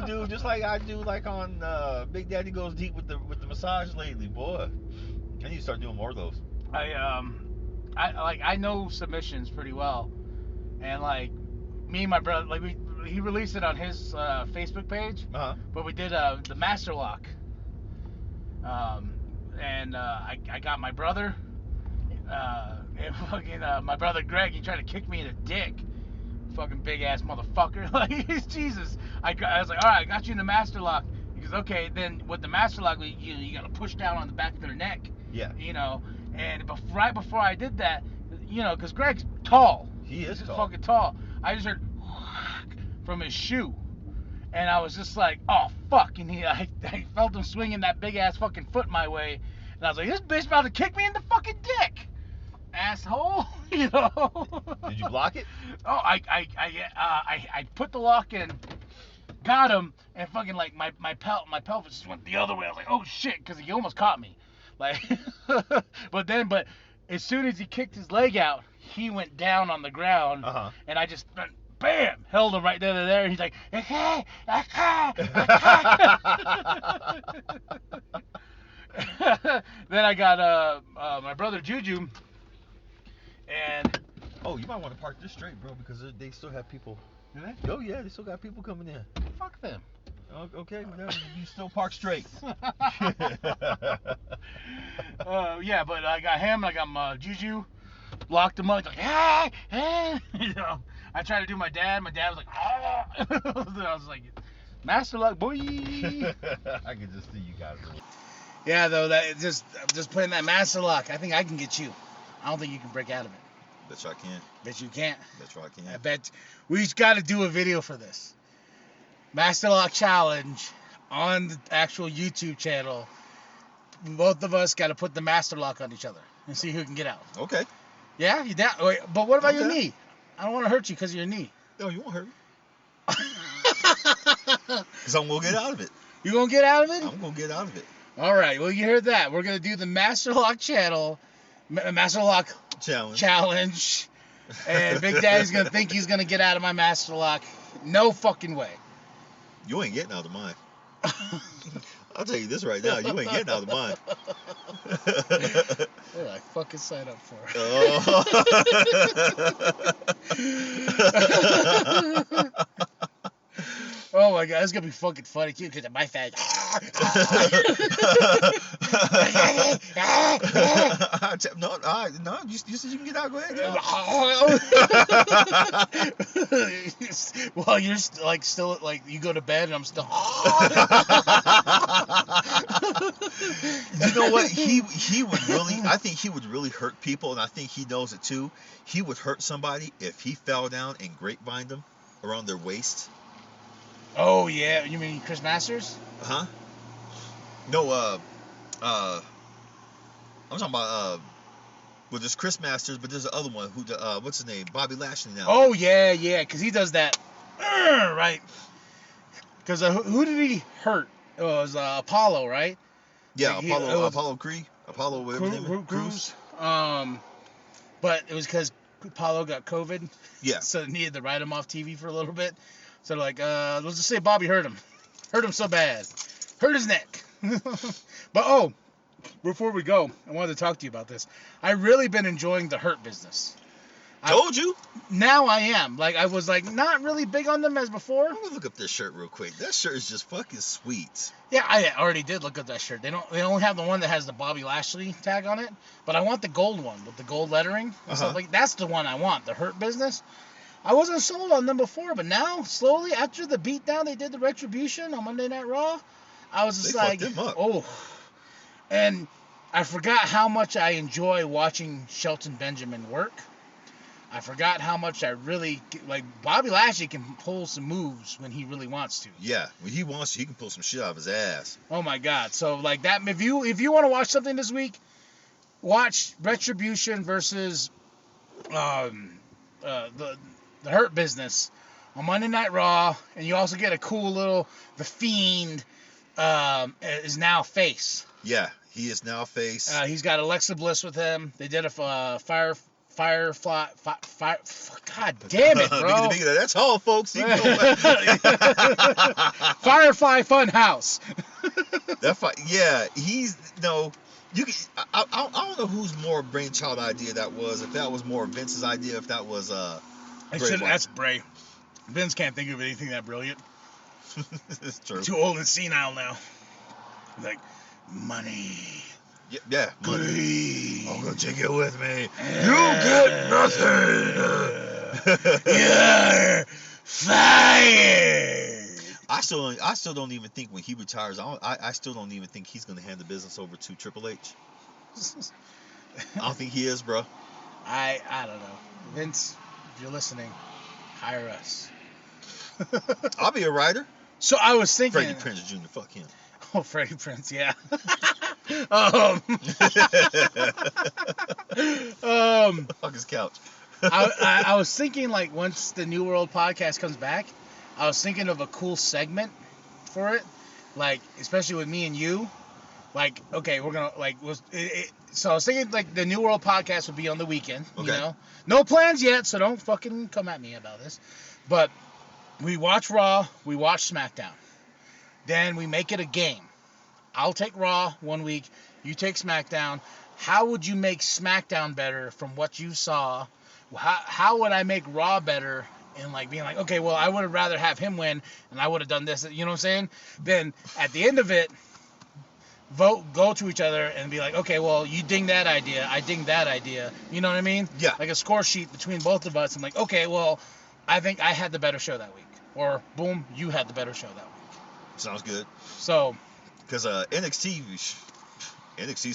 do, just like I do, like on Big Daddy Goes Deep with the massage lately, boy. I need to start doing more of those.
I know submissions pretty well, and like me and my brother, like he released it on his Facebook page, but we did the Master Lock, and I got my brother, and fucking my brother Greg, he tried to kick me in the dick. fucking big ass motherfucker. Like, Jesus. I was like, all right, I got you in the master lock. He goes, okay. Then with the master lock, you got to push down on the back of their neck.
Yeah.
You know, and right before I did that, you know, because Greg's tall.
He's
just
tall.
fucking tall. I just heard from his shoe. And I was just like, oh, fuck. And I felt him swinging that big ass fucking foot my way. And I was like, this bitch about to kick me in the fucking dick. Asshole. You know?
Did you block it?
Oh, I put the lock in, got him, and fucking like my pelvis just went the other way. I was like, oh shit, because he almost caught me. Like, but as soon as he kicked his leg out, he went down on the ground, and I just bam, held him right there and there. And he's like, okay. Then I got my brother Juju, and
oh, you might want to park this straight, bro, because they still have people.
Do they?
Oh yeah, they still got people coming in.
Fuck them.
Okay, you still park straight.
Yeah, but I got him. I got my Juju. Locked him up. He's like, hey. You know, I tried to do my dad. My dad was like, ah. I was like, master lock, boy.
I can just see you guys.
Yeah, though, that just putting that master lock. I think I can get you. I don't think you can break out of it.
Bet you I can.
Bet you can't.
Bet you I can.
I bet we've got to do a video for this. Master lock challenge on the actual YouTube channel. Both of us got to put the master lock on each other and see who can get out.
Okay.
Yeah, you down? Wait, but what about your knee? I don't want to hurt you because of your knee.
No, you won't hurt me. Because I'm going to get out of it.
You going to get out of it?
I'm going to get out of it.
All right, well, you heard that. We're going to do the Master Lock channel, Master Lock challenge. And Big Daddy's going to think he's going to get out of my Master Lock. No fucking way.
You ain't getting out of mine. I'll tell you this right now. You ain't getting out of mine.
What did I fucking sign up for? Oh my god, it's gonna be fucking funny too, because of my face. No, you said you can get out. Go ahead. Get out. Well, you're still you go to bed and I'm still.
You know what? He would really. I think he would really hurt people, and I think he knows it too. He would hurt somebody if he fell down and grapevine them around their waist.
Oh yeah, you mean Chris Masters?
Huh? No, I'm talking about well, there's Chris Masters, but there's the other one who what's his name? Bobby Lashley now.
Oh yeah, because he does that, right? Because who did he hurt? It was Apollo, right?
Yeah, Apollo Creed, Apollo whatever.
Cruz. But it was because Apollo got COVID.
Yeah.
So they needed to write him off TV for a little bit. So like, let's just say Bobby hurt him so bad, hurt his neck. But before we go, I wanted to talk to you about this. I really been enjoying the Hurt business.
Told you. Now
I am. Like, I was like not really big on them as before.
I'm gonna look up this shirt real quick. That shirt is just fucking sweet.
Yeah, I already did look up that shirt. They only have the one that has the Bobby Lashley tag on it, but I want the gold one with the gold lettering. So like that's the one I want. The Hurt business. I wasn't sold on them before, but now, slowly, after the beatdown they did the Retribution on Monday Night Raw, I was just like, oh. And I forgot how much I enjoy watching Shelton Benjamin work. I forgot how much I really, like, Bobby Lashley can pull some moves when he really wants to.
Yeah, when he wants to, he can pull some shit out of his ass.
Oh, my God. So, like, that, if you want to watch something this week, watch Retribution versus the Hurt Business on Monday Night Raw, and you also get a cool little, The Fiend is now face.
Yeah, he is now face.
He's got Alexa Bliss with him. They did a Firefly. God damn it, bro.
That's all, folks.
Firefly Funhouse.
Yeah, he's no. You can. I don't know whose more brainchild idea that was. If that was more Vince's idea, if that was
that's Bray. Vince can't think of anything that brilliant.
It's true.
Too old and senile now. Like money.
Yeah.
Money.
I'm gonna take it with me.
You get nothing.
You're fired.
I still don't even think when he retires, I still don't even think he's gonna hand the business over to Triple H. I don't think he is, bro.
I don't know. Vince, if you're listening, hire us.
I'll be a writer.
So I was thinking.
Freddie Prinze Jr. Fuck him.
Oh, Freddie Prinze, yeah.
Fuck his couch.
I was thinking, like, once the New World podcast comes back, I was thinking of a cool segment for it, like, especially with me and you. Like, okay, we're gonna, like, so I was thinking, like, the New World podcast would be on the weekend, you know? No plans yet, so don't fucking come at me about this. But we watch Raw, we watch SmackDown. Then we make it a game. I'll take Raw 1 week, you take SmackDown. How would you make SmackDown better from what you saw? How would I make Raw better? And, like, being like, okay, well, I would have rather have him win, and I would have done this, you know what I'm saying? Then, at the end of it, go to each other and be like, okay, well, you ding that idea, I ding that idea. You know what I mean?
Yeah.
Like a score sheet between both of us. I'm like, okay, well, I think I had the better show that week. Or, boom, you had the better show that week.
Sounds good.
So.
Because NXT's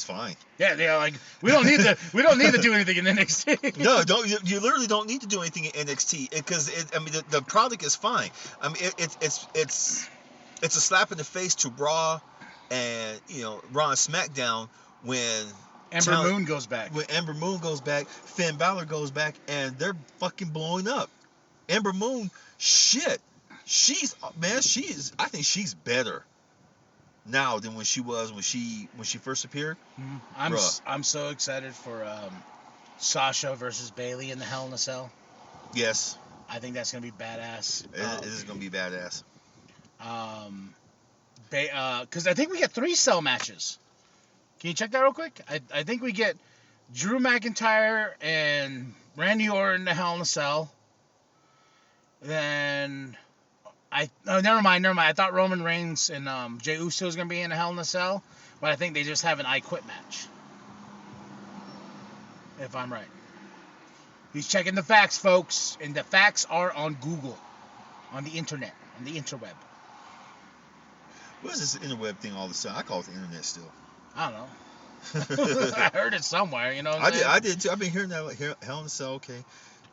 fine.
Yeah, like we don't need to do anything in NXT.
No, you literally don't need to do anything in NXT because the product is fine. I mean it's a slap in the face to Raw and Raw and SmackDown when
Ember Moon goes back.
When Ember Moon goes back, Finn Balor goes back, and they're fucking blowing up. Ember Moon, shit, I think she's better now than when she was when she first appeared.
I'm so excited for Sasha versus Bayley in the Hell in a Cell.
Yes.
I think that's gonna be badass.
It is gonna be badass.
Because I think we get 3 cell matches. Can you check that real quick? I think we get Drew McIntyre and Randy Orton in the Hell in a Cell. Then never mind. I thought Roman Reigns and Jey Uso was gonna be in a Hell in a Cell, but I think they just have an I Quit match. If I'm right. He's checking the facts, folks, and the facts are on Google, on the internet, on the interweb.
What is this interweb thing all of a sudden? I call it the internet still.
I don't know. I heard it somewhere, you know what I'm saying?
I did too. I've been hearing that Hell in a Cell, okay.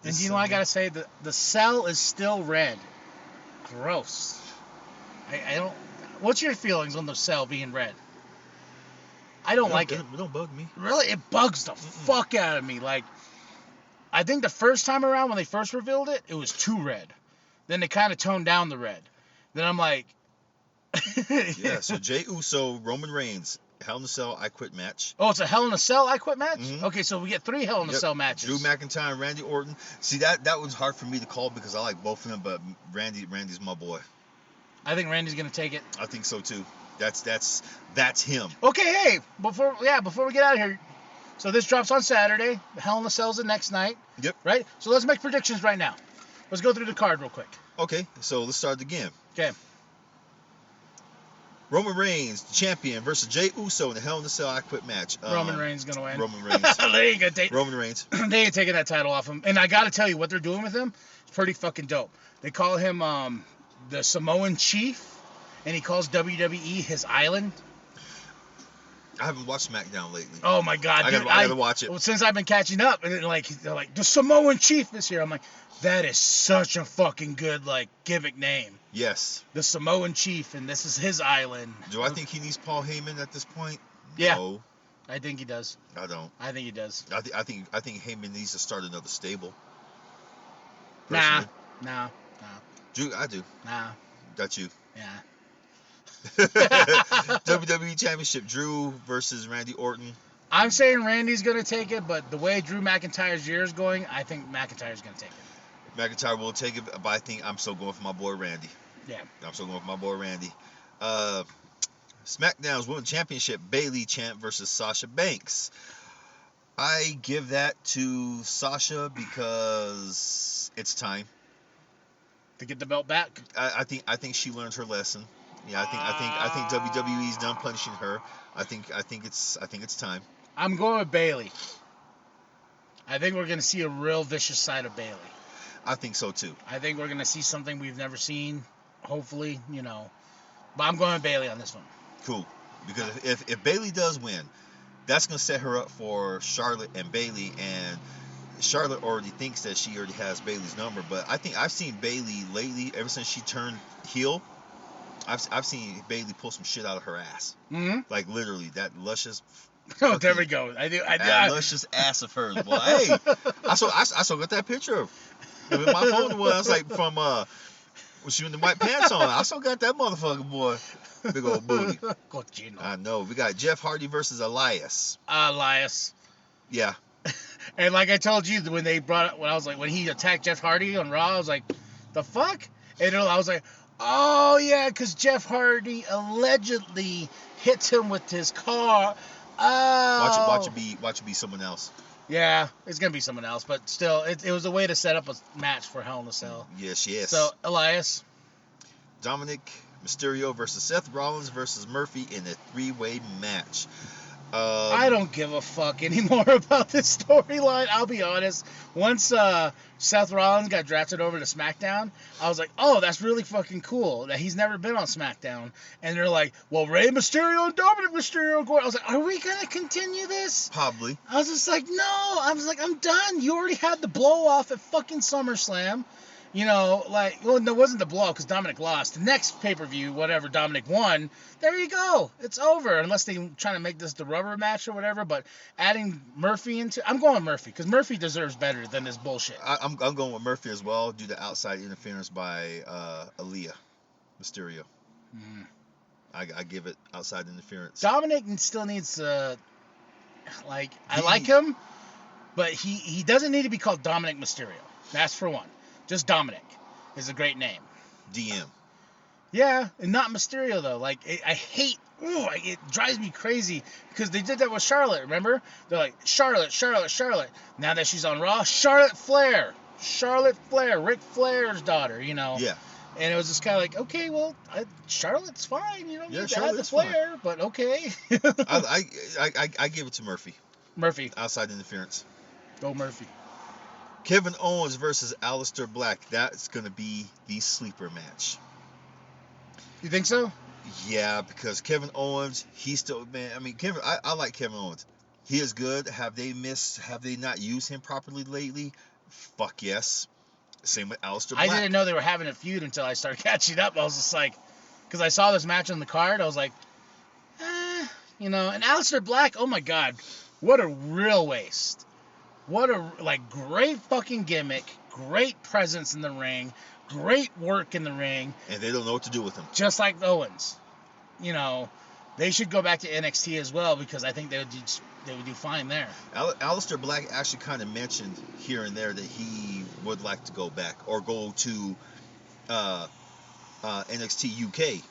And you know what I gotta say? The cell is still red. Gross. I don't. What's your feelings on the cell being red? I don't like it.
It don't bug me.
Really? It bugs the fuck out of me. Like, I think the first time around when they first revealed it, it was too red. Then they kind of toned down the red. Then I'm like.
Yeah, so Jey Uso, Roman Reigns, Hell in a Cell, I Quit match.
Oh, it's a Hell in a Cell I Quit match?
Mm-hmm.
Okay, so we get 3 Hell in a Cell matches.
Drew McIntyre and Randy Orton. See, that was hard for me to call because I like both of them, but Randy's my boy.
I think Randy's going to take it.
I think so, too. That's him.
Okay, hey, before we get out of here, so this drops on Saturday. Hell in a Cell's the next night.
Yep.
Right? So let's make predictions right now. Let's go through the card real quick.
Okay, so let's start again.
Okay.
Roman Reigns, the champion, versus Jey Uso in the Hell in a Cell I Quit match.
Roman Reigns going to win.
Roman Reigns.
They ain't gonna take,
Roman Reigns.
They ain't taking that title off him. And I got to tell you, what they're doing with him is pretty fucking dope. They call him the Samoan Chief, and he calls WWE his island.
I haven't watched SmackDown lately.
Oh my God,
I gotta watch it.
Well, since I've been catching up, and they're like the Samoan Chief is here. I'm like, that is such a fucking good gimmick name.
Yes.
The Samoan Chief, and this is his island.
Do I think he needs Paul Heyman at this point?
Yeah.
No.
I think he does.
I don't.
I think he does.
I think Heyman needs to start another stable.
Nah.
Drew, I do.
Nah.
That's you.
Yeah.
WWE Championship, Drew versus Randy Orton.
I'm saying Randy's going to take it, but the way Drew McIntyre's year is going, I think McIntyre's going to take it.
McIntyre will take it, but I think I'm still going for my boy Randy.
Yeah.
I'm still going for my boy Randy. SmackDown's Women's Championship, Bayley champ versus Sasha Banks. I give that to Sasha because it's time
to get the belt back.
I think she learned her lesson. Yeah, I think WWE's done punishing her. I think it's time.
I'm going with Bayley. I think we're gonna see a real vicious side of Bayley.
I think so too.
I think we're gonna see something we've never seen. Hopefully, But I'm going with Bayley on this one.
Cool. Because if Bayley does win, that's gonna set her up for Charlotte and Bayley, and Charlotte already thinks that she already has Bayley's number. But I think I've seen Bayley lately, ever since she turned heel. I've seen Bayley pull some shit out of her ass.
Mm-hmm.
Like literally, that luscious.
Oh, there we go. I do.
That luscious ass of hers, boy. Hey, I saw got that picture of in my phone. Was like from when she with the white pants on. I still got that motherfucker, boy. Big old booty. I know. We got Jeff Hardy versus Elias.
Elias.
Yeah.
And like I told you, when he attacked Jeff Hardy on Raw, I was like, the fuck? And I was like, oh yeah, because Jeff Hardy allegedly hits him with his car. Oh.
Watch it be someone else.
Yeah, it's gonna be someone else, but still, it was a way to set up a match for Hell in a Cell.
Yes, yes.
So Elias,
Dominic Mysterio versus Seth Rollins versus Murphy in a 3-way match.
I don't give a fuck anymore about this storyline. I'll be honest. Once Seth Rollins got drafted over to SmackDown, I was like, oh, that's really fucking cool that he's never been on SmackDown. And they're like, well, Rey Mysterio and Dominic Mysterio are going. I was like, are we going to continue this?
Probably.
I was just like, no. I was like, I'm done. You already had the blow off at fucking SummerSlam. No, it wasn't the blow because Dominic lost. The next pay-per-view, whatever, Dominic won. There you go. It's over. Unless they trying to make this the rubber match or whatever. But adding Murphy I'm going with Murphy because Murphy deserves better than this bullshit.
I'm going with Murphy as well due to outside interference by Aaliyah Mysterio. Mm. I give it outside interference.
Dominic still needs I like him, but he doesn't need to be called Dominic Mysterio. That's for one. Just Dominic is a great name.
DM.
Yeah, and not Mysterio, though. It drives me crazy because they did that with Charlotte, remember? They're like, Charlotte. Now that she's on Raw, Charlotte Flair, Ric Flair's daughter,
Yeah.
And it was just kind of like, okay, well, Charlotte's fine. You don't need to add the Flair, fine. But okay.
I give it to Murphy.
Murphy.
Outside interference.
Go Murphy.
Kevin Owens versus Aleister Black. That's going to be the sleeper match.
You think so?
Yeah, because Kevin Owens, he's still, man, I like Kevin Owens. He is good. Have they not used him properly lately? Fuck yes. Same with Aleister Black.
I didn't know they were having a feud until I started catching up. I was just like, because I saw this match on the card, I was like, and Aleister Black, oh my God, what a real waste. What a great fucking gimmick, great presence in the ring, great work in the ring.
And they don't know what to do with him.
Just like Owens. They should go back to NXT as well because I think they would do fine there.
Aleister Black actually kind of mentioned here and there that he would like to go back or go to NXT UK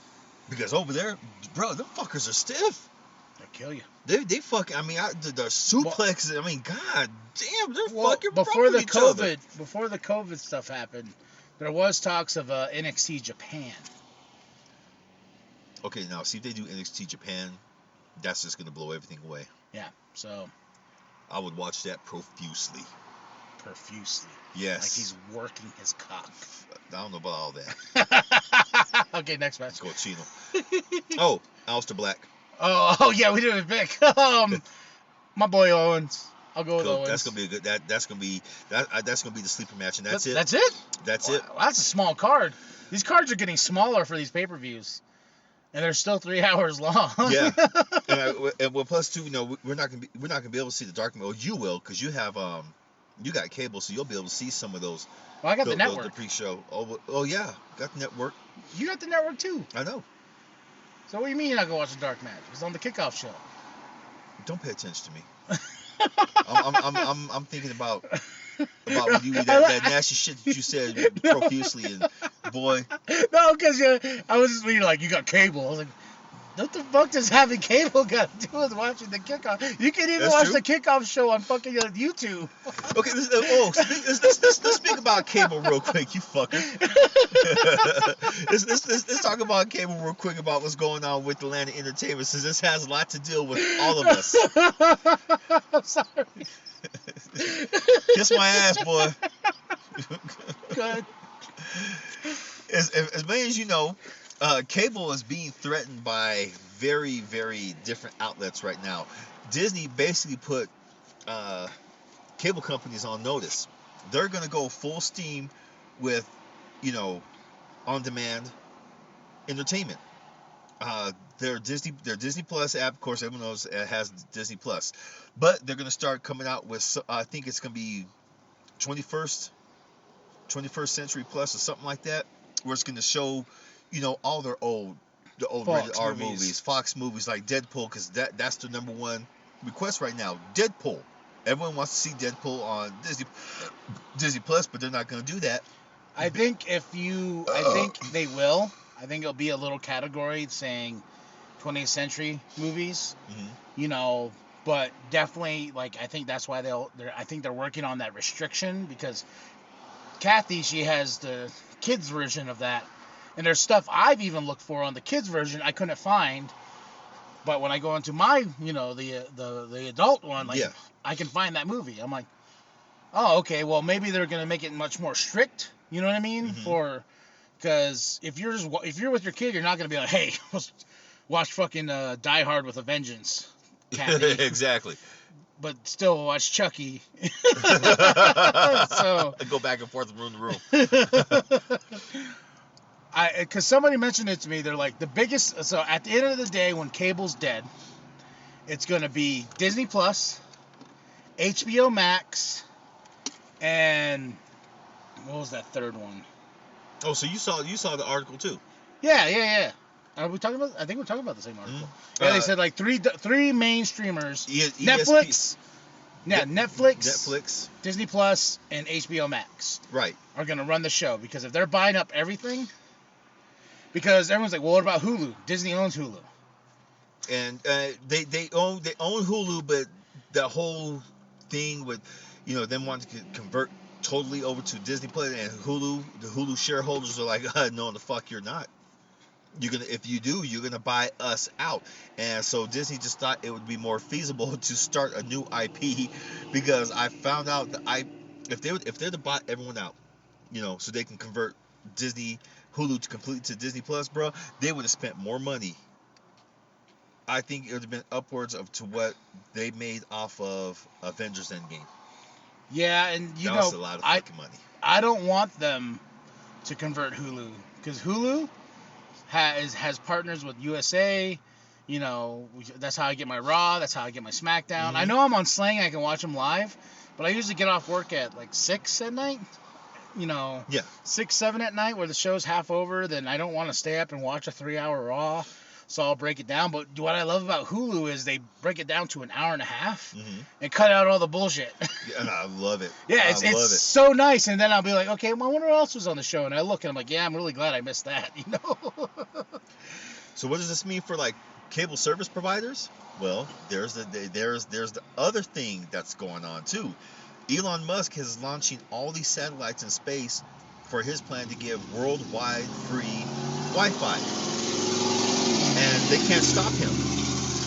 because over there, bro, them fuckers are stiff.
They'll kill you.
They fucking. The suplex. God damn, they're fucking
before
the
COVID. Before the COVID stuff happened, there was talks of NXT Japan.
Okay, now see if they do NXT Japan, that's just gonna blow everything away.
Yeah. So.
I would watch that profusely.
Like
Yes.
he's working his cock.
I don't know about all that.
Okay, next match.
Let's go Chino. Oh, Aleister Black.
Oh yeah, we didn't pick. My boy Owens. I'll go with Owens.
That's gonna be a good. That's gonna be the sleeper match, and that's it.
That's it.
That's it.
Well, that's a small card. These cards are getting smaller for these pay-per-views, and they're still 3 hours long.
Yeah. and plus two, we're not gonna be able to see the dark match. Oh, you will, because you have you got cable, so you'll be able to see some of those.
Well, I got the network.
The pre-show. Oh yeah, got the network.
You got the network too.
I know.
So what do you mean you're not gonna watch the dark match? It's on the kickoff show.
Don't pay attention to me. I'm thinking about when you that nasty shit that you said profusely, and boy.
No, because I was just reading you got cable. I was like, what the fuck does having cable got to do with watching the kickoff? You can even watch the kickoff show on fucking YouTube.
Okay, let's speak about cable real quick, you fucker. let's talk about cable real quick about what's going on with Atlanta Entertainment, since this has a lot to deal with all of us.
I'm sorry.
Kiss my ass, boy.
Good.
As many as you know, cable is being threatened by very, very different outlets right now. Disney basically put cable companies on notice. They're going to go full steam with, on-demand entertainment. Their Disney Plus app, of course, everyone knows it has Disney Plus, but they're going to start coming out with, I think it's going to be 21st Century Plus or something like that, where it's going to show, all the old
Fox
rated R movies, Fox movies like Deadpool, because that's the number one request right now. Deadpool. Everyone wants to see Deadpool on Disney Plus, but they're not going to do that.
I think I think they will. I think it'll be a little category saying 20th century movies.
Mm-hmm.
But definitely, I think that's why I think they're working on that restriction, because Kathy, she has the kids version of that, and there's stuff I've even looked for on the kids version I couldn't find. But when I go into my, the adult one, I can find that movie. I'm like, oh, okay, well, maybe they're going to make it much more strict, you know what I mean?
Mm-hmm.
Because if you're with your kid, you're not going to be like, hey, let's watch fucking Die Hard with a Vengeance, Kathy.
Exactly.
But still watch Chucky. So
go back and forth from room to room.
Because somebody mentioned it to me, they're like, the biggest, so at the end of the day, when cable's dead, it's going to be Disney Plus, HBO Max, and what was that third one?
Oh, so you saw the article too?
Yeah. Are we talking about? I think we're talking about the same article. Mm-hmm. Yeah, they said like three main streamers: Netflix. Yeah, Netflix, Disney Plus, and HBO Max.
Right.
Are going to run the show, because if they're buying up everything, because everyone's like, well, what about Hulu? Disney owns Hulu.
And they own Hulu, but the whole thing with them wanting to convert totally over to Disney Plus and Hulu, the Hulu shareholders are like, no, the fuck you're not. If you do, you're gonna buy us out. And so Disney just thought it would be more feasible to start a new IP, because I found out that if they're to buy everyone out, so they can convert Hulu to completely to Disney Plus, bro, they would have spent more money. I think it would have been upwards to what they made off of Avengers Endgame.
Yeah, and
that was a lot of fucking money.
I don't want them to convert Hulu, because Hulu has partners with USA. That's how I get my Raw. That's how I get my SmackDown. Mm-hmm. I know I'm on Sling. I can watch them live, but I usually get off work at like 6 at night. 6, 7 at night, where the show's half over. Then I don't want to stay up and watch a 3-hour Raw, so I'll break it down. But what I love about Hulu is they break it down to an hour and a half and cut out all the bullshit.
Yeah, and I love it.
Yeah, it's so nice. And then I'll be like, okay, well, I wonder what else was on the show. And I look and I'm like, yeah, I'm really glad I missed that.
So what does this mean for like cable service providers? Well, there's the other thing that's going on too. Elon Musk is launching all these satellites in space for his plan to give worldwide free Wi-Fi. And they can't stop him.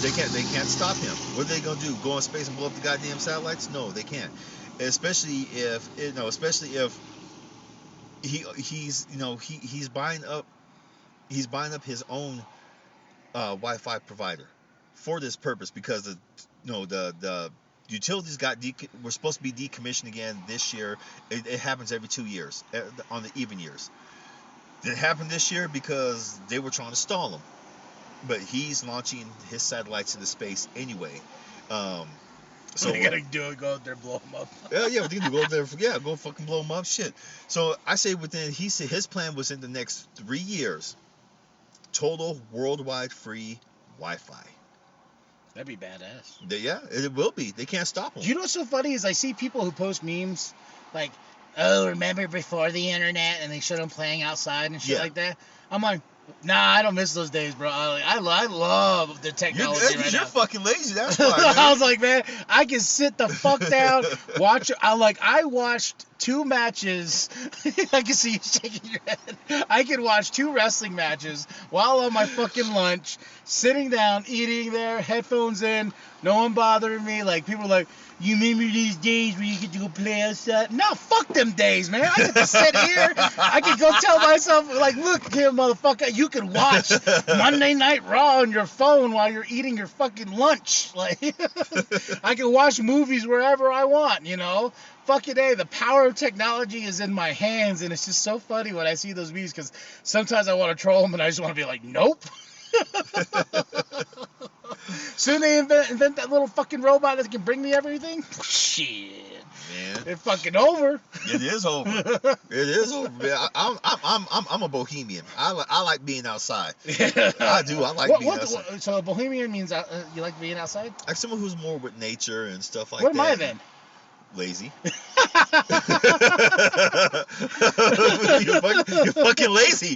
They can't stop him. What are they gonna do? Go in space and blow up the goddamn satellites? No, they can't. Especially if he's buying up his own Wi-Fi provider for this purpose, because the utilities were supposed to be decommissioned again this year. It happens every 2 years on the even years. It happened this year because they were trying to stall him. But he's launching his satellites into space anyway.
So they gotta do it, go out there, blow them up.
Yeah, they can go out there, go fucking blow them up, shit. So I say he said his plan was in the next 3 years, total worldwide free Wi-Fi.
That'd be badass.
Yeah, it will be. They can't stop them.
You know what's so funny is I see people who post memes like, oh, remember before the internet, and they show them playing outside and shit like that. I'm like, nah, I don't miss those days, bro. I love the technology right now.
You're fucking lazy, that's why, man.
I was like, man, I can sit the fuck down, watch. I watched 2 matches. I can see you shaking your head. I can watch 2 wrestling matches while on my fucking lunch, sitting down, eating there, headphones in, no one bothering me. Like, people are like, You remember these days where you get to go play outside? No, fuck them days, man. I get to sit here. I can go tell myself, like, look here, motherfucker, you can watch Monday Night Raw on your phone while you're eating your fucking lunch. Like, I can watch movies wherever I want, you know? Fuck it, the power of technology is in my hands, and it's just so funny when I see those videos, because sometimes I want to troll them, and I just want to be like, nope. Soon they invent that little fucking robot that can bring me everything. Shit, man, it's fucking over.
It is over. It is over. Man. I'm a bohemian. I like being outside. I do. I like being outside.
So a bohemian means you like being outside?
Like someone who's more with nature and stuff like
that. What am I then?
Lazy. You're fucking lazy.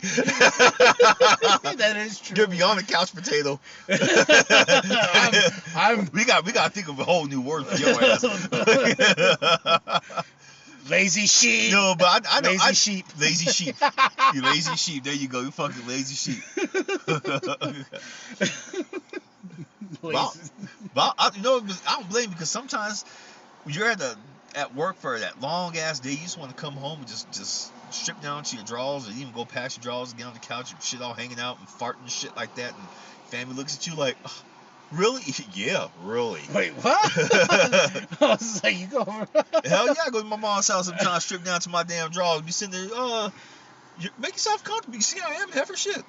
That is true.
You're beyond a couch potato. We got to think of a whole new word for your ass.
Lazy sheep.
No, but I know.
Lazy sheep.
Lazy sheep. You lazy sheep. There you go. You fucking lazy sheep. But I don't blame you, because sometimes when you're at work for that long ass day, you just want to come home and just strip down to your drawers, or even go past your drawers and get on the couch and shit all hanging out and farting and shit like that, and family looks at you like, oh, really? Yeah, really.
Wait, what? I was like, you go over.
Hell yeah, I go to my mom's house and try to strip down to my damn drawers, be sitting there, make yourself comfortable. You see how I am, heifer shit.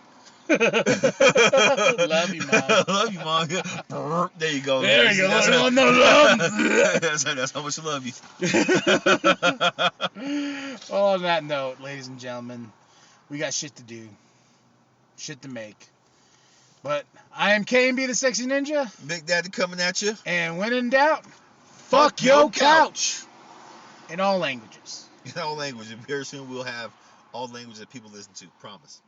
Love you, Mom.
Love you, Mom. There you go.
There you go.
That's how much I love you.
Well, on that note, ladies and gentlemen, we got shit to do. Shit to make. But I am K&B the Sexy Ninja.
Big Daddy coming at you.
And when in doubt, fuck your couch. In all languages.
In all languages. Very soon we'll have all languages that people listen to. Promise.